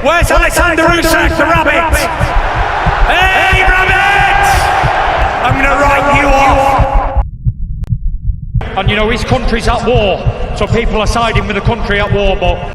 Where's Alexander Usyk, the rabbit? Hey, rabbit! I'm gonna write you off. And you know, his country's at war, so people are siding with the country at war, but...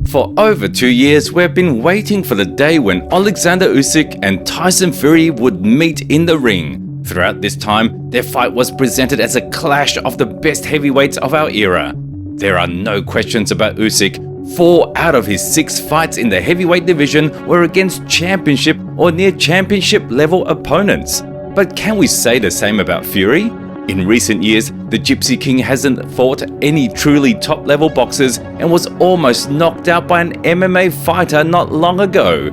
For over 2 years, we've been waiting for the day when Alexander Usyk and Tyson Fury would meet in the ring. Throughout this time, their fight was presented as a clash of the best heavyweights of our era. There are no questions about Usyk. 4 out of his 6 fights in the heavyweight division were against championship or near championship level opponents. But can we say the same about Fury? In recent years, the Gypsy King hasn't fought any truly top-level boxers and was almost knocked out by an MMA fighter not long ago.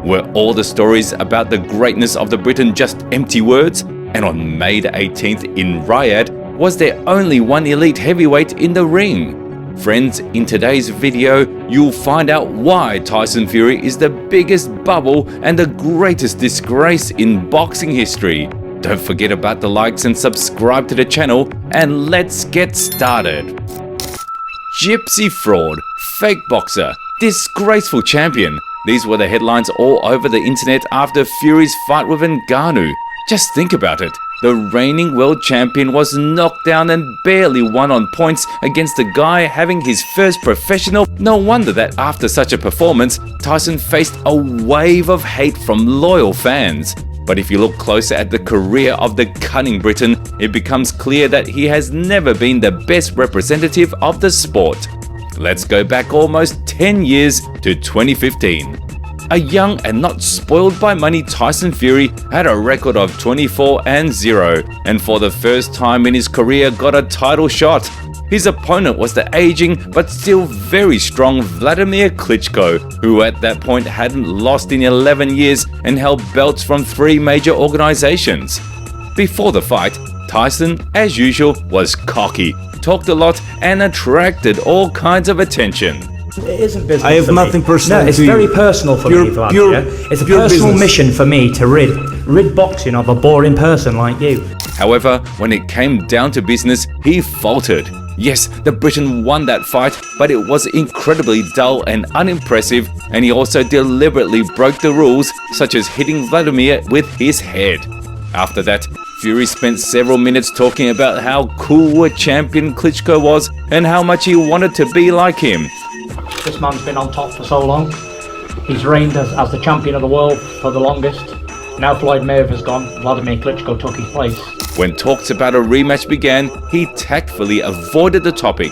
Were all the stories about the greatness of the Briton just empty words? And on May the 18th in Riyadh, was there only one elite heavyweight in the ring? Friends, in today's video, you'll find out why Tyson Fury is the biggest bubble and the greatest disgrace in boxing history. Don't forget about the likes and subscribe to the channel, and let's get started. Gypsy fraud, fake boxer, disgraceful champion. These were the headlines all over the internet after Fury's fight with Ngannou. Just think about it. The reigning world champion was knocked down and barely won on points against a guy having his first professional. No wonder that after such a performance, Tyson faced a wave of hate from loyal fans. But if you look closer at the career of the cunning Briton, it becomes clear that he has never been the best representative of the sport. Let's go back almost 10 years to 2015. A young and not spoiled by money Tyson Fury had a record of 24-0 and for the first time in his career got a title shot. His opponent was the aging but still very strong Wladimir Klitschko, who at that point hadn't lost in 11 years and held belts from 3 major organizations. Before the fight, Tyson, as usual, was cocky, talked a lot and attracted all kinds of attention. It isn't business. I have nothing personal. No, it's very personal for me, Vlad. It's a personal mission for me to rid boxing of a boring person like you. However, when it came down to business, he faltered. Yes, the Briton won that fight, but it was incredibly dull and unimpressive, and he also deliberately broke the rules, such as hitting Wladimir with his head. After that, Fury spent several minutes talking about how cool a champion Klitschko was and how much he wanted to be like him. This man's been on top for so long. He's reigned as the champion of the world for the longest. Now Floyd has gone, Wladimir Klitschko took his place. When talks about a rematch began, he tactfully avoided the topic.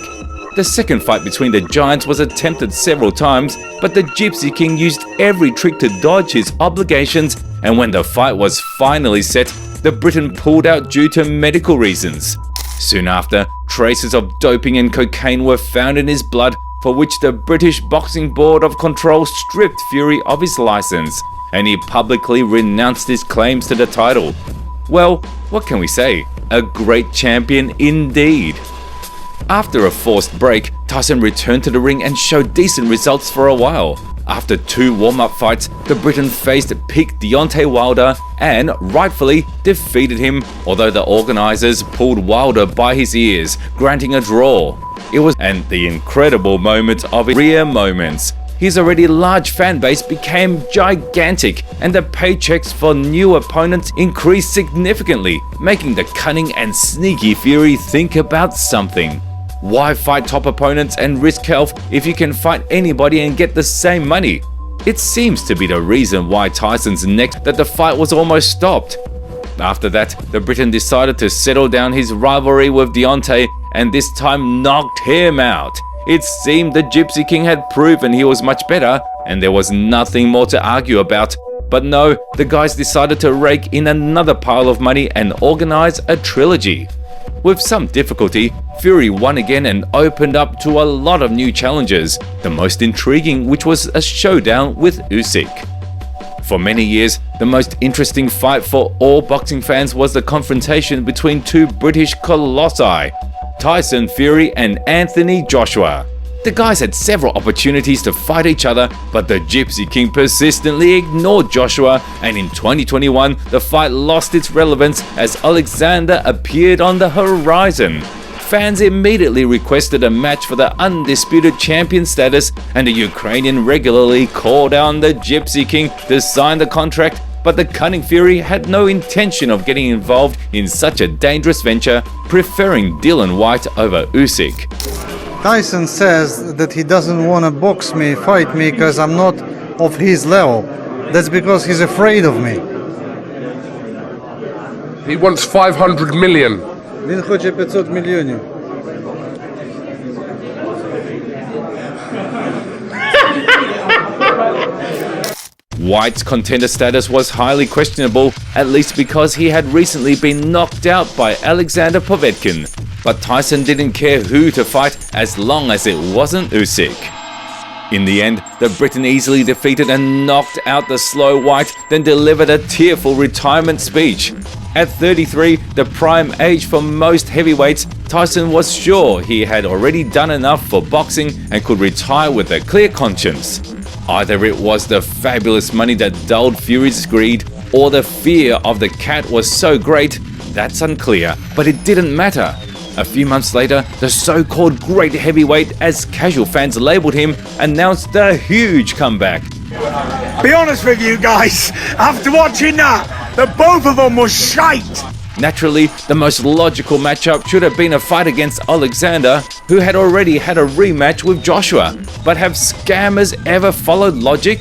The second fight between the giants was attempted several times, but the Gypsy King used every trick to dodge his obligations, and when the fight was finally set, the Briton pulled out due to medical reasons. Soon after, traces of doping and cocaine were found in his blood, for which the British Boxing Board of Control stripped Fury of his license, and he publicly renounced his claims to the title. Well, what can we say? A great champion indeed. After a forced break, Tyson returned to the ring and showed decent results for a while. After 2 warm-up fights, the Briton faced peak Deontay Wilder and rightfully defeated him, although the organizers pulled Wilder by his ears, granting a draw. It was the incredible moment of rare moments. His already large fan base became gigantic, and the paychecks for new opponents increased significantly, making the cunning and sneaky Fury think about something. Why fight top opponents and risk health if you can fight anybody and get the same money? It seems to be the reason why Tyson's next that the fight was almost stopped. After that, the Briton decided to settle down his rivalry with Deontay and this time knocked him out. It seemed the Gypsy King had proven he was much better and there was nothing more to argue about. But no, the guys decided to rake in another pile of money and organize a trilogy. With some difficulty, Fury won again and opened up to a lot of new challenges, the most intriguing which was a showdown with Usyk. For many years, the most interesting fight for all boxing fans was the confrontation between 2 British colossi, Tyson Fury and Anthony Joshua. The guys had several opportunities to fight each other, but the Gypsy King persistently ignored Joshua, and in 2021, the fight lost its relevance as Alexander appeared on the horizon. fans immediately requested a match for the undisputed champion status, and the Ukrainian regularly called on the Gypsy King to sign the contract, but the cunning Fury had no intention of getting involved in such a dangerous venture, preferring Dillian Whyte over Usyk. Tyson says that he doesn't want to fight me because I'm not of his level. That's because he's afraid of me. He wants 500 million. Він хоче 500 мільйонів. Whyte's contender status was highly questionable, at least because he had recently been knocked out by Alexander Povetkin. But Tyson didn't care who to fight as long as it wasn't Usyk. In the end, the Briton easily defeated and knocked out the slow Whyte, then delivered a tearful retirement speech. At 33, the prime age for most heavyweights, Tyson was sure he had already done enough for boxing and could retire with a clear conscience. Either it was the fabulous money that dulled Fury's greed, or the fear of the cat was so great, that's unclear, but it didn't matter. A few months later, the so-called great heavyweight, as casual fans labelled him, announced a huge comeback. Be honest with you guys, after watching that, the both of them was shite. Naturally, the most logical matchup should have been a fight against Alexander, who had already had a rematch with Joshua. But have scammers ever followed logic?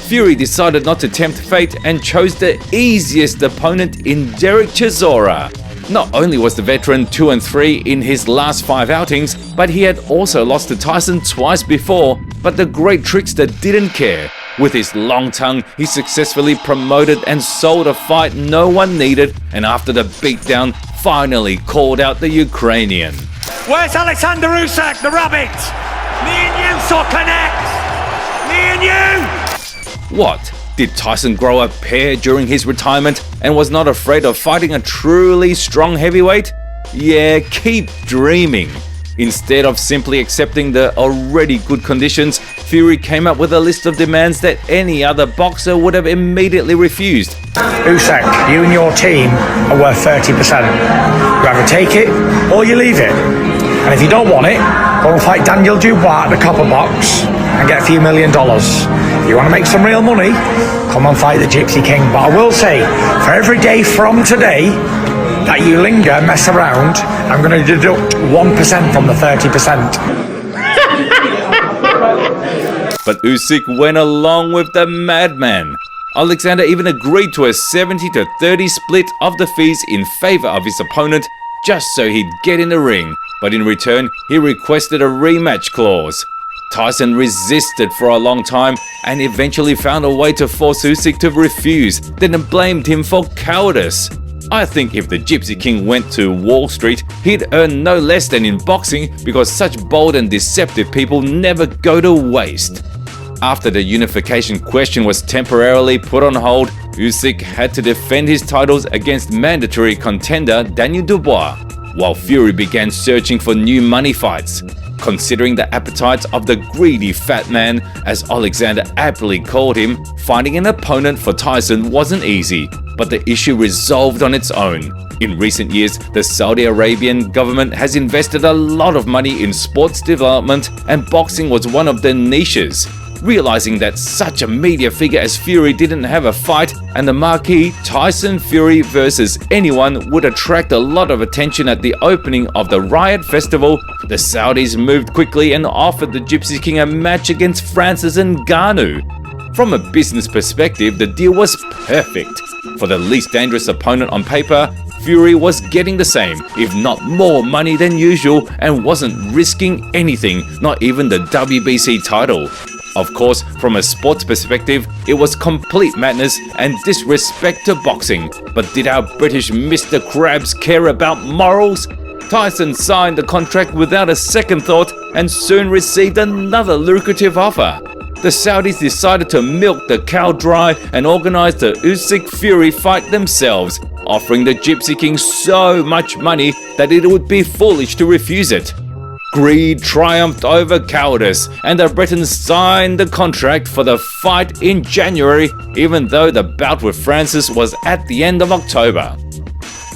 Fury decided not to tempt fate and chose the easiest opponent in Derek Chisora. Not only was the veteran 2-3 in his last 5 outings, but he had also lost to Tyson twice before, but the great trickster didn't care. With his long tongue, he successfully promoted and sold a fight no one needed, and after the beatdown, finally called out the Ukrainian. Where's Alexander Usyk, the rabbit? Me and you saw connect! Me and you! What? Did Tyson grow a pair during his retirement and was not afraid of fighting a truly strong heavyweight? Yeah, keep dreaming. Instead of simply accepting the already good conditions, Fury came up with a list of demands that any other boxer would have immediately refused. Usyk, you and your team are worth 30%. You either take it or you leave it. And if you don't want it, go and fight Daniel Dubois at the Copper Box and get a few $1 million. If you want to make some real money, come and fight the Gypsy King. But I will say, for every day from today that you linger, mess around, I'm going to deduct 1% from the 30%. But Usyk went along with the madman. Alexander even agreed to a 70-30 split of the fees in favor of his opponent, just so he'd get in the ring. But in return, he requested a rematch clause. Tyson resisted for a long time and eventually found a way to force Usyk to refuse, then blamed him for cowardice. I think if the Gypsy King went to Wall Street, he'd earn no less than in boxing, because such bold and deceptive people never go to waste. After the unification question was temporarily put on hold, Usyk had to defend his titles against mandatory contender Daniel Dubois, while Fury began searching for new money fights. Considering the appetites of the greedy fat man, as Alexander aptly called him, finding an opponent for Tyson wasn't easy, but the issue resolved on its own. In recent years, the Saudi Arabian government has invested a lot of money in sports development, and boxing was one of the niches. Realizing that such a media figure as Fury didn't have a fight, and the marquee Tyson Fury versus anyone would attract a lot of attention at the opening of the Riot Festival, the Saudis moved quickly and offered the Gypsy King a match against Francis Ngannou. From a business perspective, the deal was perfect. For the least dangerous opponent on paper, Fury was getting the same, if not more money than usual, and wasn't risking anything, not even the WBC title. Of course, from a sports perspective, it was complete madness and disrespect to boxing. But did our British Mr. Krabs care about morals? Tyson signed the contract without a second thought and soon received another lucrative offer. The Saudis decided to milk the cow dry and organized the Usyk Fury fight themselves, offering the Gypsy King so much money that it would be foolish to refuse it. Greed triumphed over cowardice, and the Britons signed the contract for the fight in January, even though the bout with Francis was at the end of October.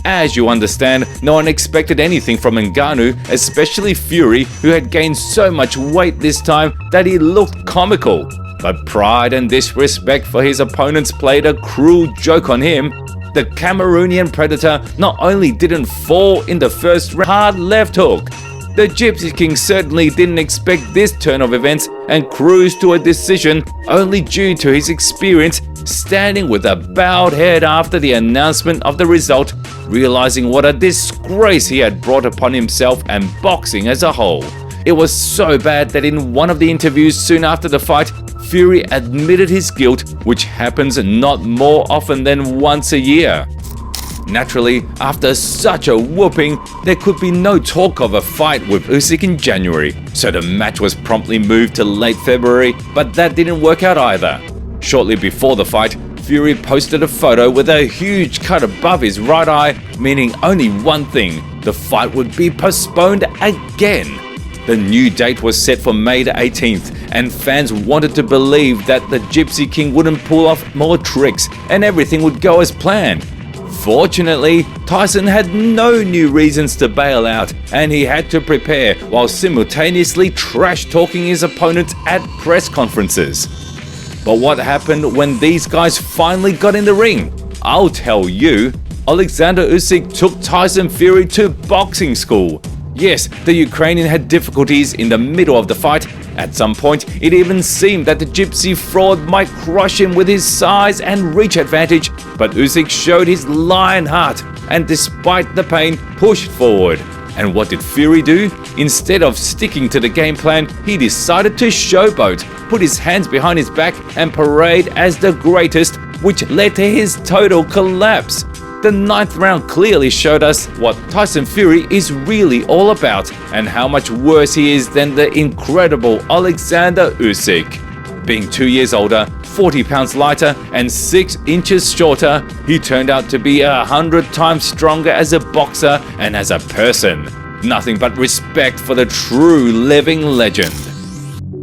as you understand, no one expected anything from Ngannou, especially Fury, who had gained so much weight this time that he looked comical. But pride and disrespect for his opponents played a cruel joke on him. The Cameroonian predator not only didn't fall in the first round, hard left hook. The Gypsy King certainly didn't expect this turn of events and cruised to a decision only due to his experience standing with a bowed head after the announcement of the result, realizing what a disgrace he had brought upon himself and boxing as a whole. It was so bad that in one of the interviews soon after the fight, Fury admitted his guilt, which happens not more often than once a year. Naturally, after such a whooping, there could be no talk of a fight with Usyk in January, so the match was promptly moved to late February, but that didn't work out either. Shortly before the fight, Fury posted a photo with a huge cut above his right eye, meaning only one thing: the fight would be postponed again. The new date was set for May the 18th, and fans wanted to believe that the Gypsy King wouldn't pull off more tricks and everything would go as planned. Fortunately, Tyson had no new reasons to bail out, and he had to prepare while simultaneously trash-talking his opponents at press conferences. But what happened when these guys finally got in the ring? I'll tell you. Alexander Usyk took Tyson Fury to boxing school. Yes, the Ukrainian had difficulties in the middle of the fight. At some point, it even seemed that the Gypsy fraud might crush him with his size and reach advantage, but Usyk showed his lion heart and despite the pain, pushed forward. And what did Fury do? Instead of sticking to the game plan, he decided to showboat, put his hands behind his back and parade as the greatest, which led to his total collapse. The 9th round clearly showed us what Tyson Fury is really all about and how much worse he is than the incredible Alexander Usyk. Being 2 years older, 40 pounds lighter and 6 inches shorter, he turned out to be 100 times stronger as a boxer and as a person. Nothing but respect for the true living legend.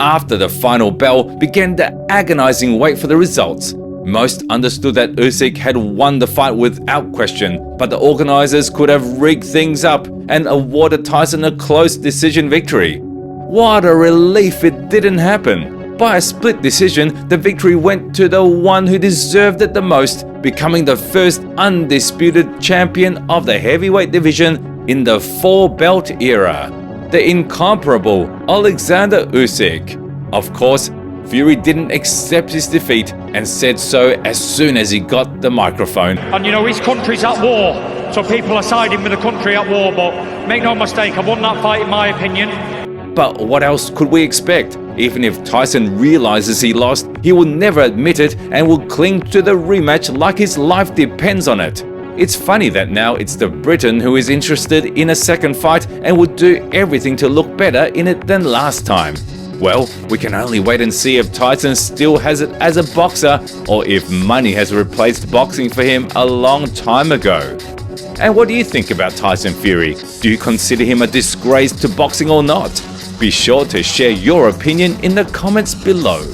After the final bell began the agonizing wait for the results. Most understood that Usyk had won the fight without question, but the organizers could have rigged things up and awarded Tyson a close decision victory. What a relief it didn't happen. By a split decision, the victory went to the one who deserved it the most, becoming the first undisputed champion of the heavyweight division in the 4-belt era, the incomparable Alexander Usyk. Of course, Fury didn't accept his defeat and said so as soon as he got the microphone. And you know, his country's at war, so people are siding with the country at war, but make no mistake, I won that fight in my opinion. But what else could we expect? Even if Tyson realizes he lost, he will never admit it and will cling to the rematch like his life depends on it. It's funny that now it's the Briton who is interested in a second fight and would do everything to look better in it than last time. Well, we can only wait and see if Tyson still has it as a boxer or if money has replaced boxing for him a long time ago. And what do you think about Tyson Fury? Do you consider him a disgrace to boxing or not? Be sure to share your opinion in the comments below.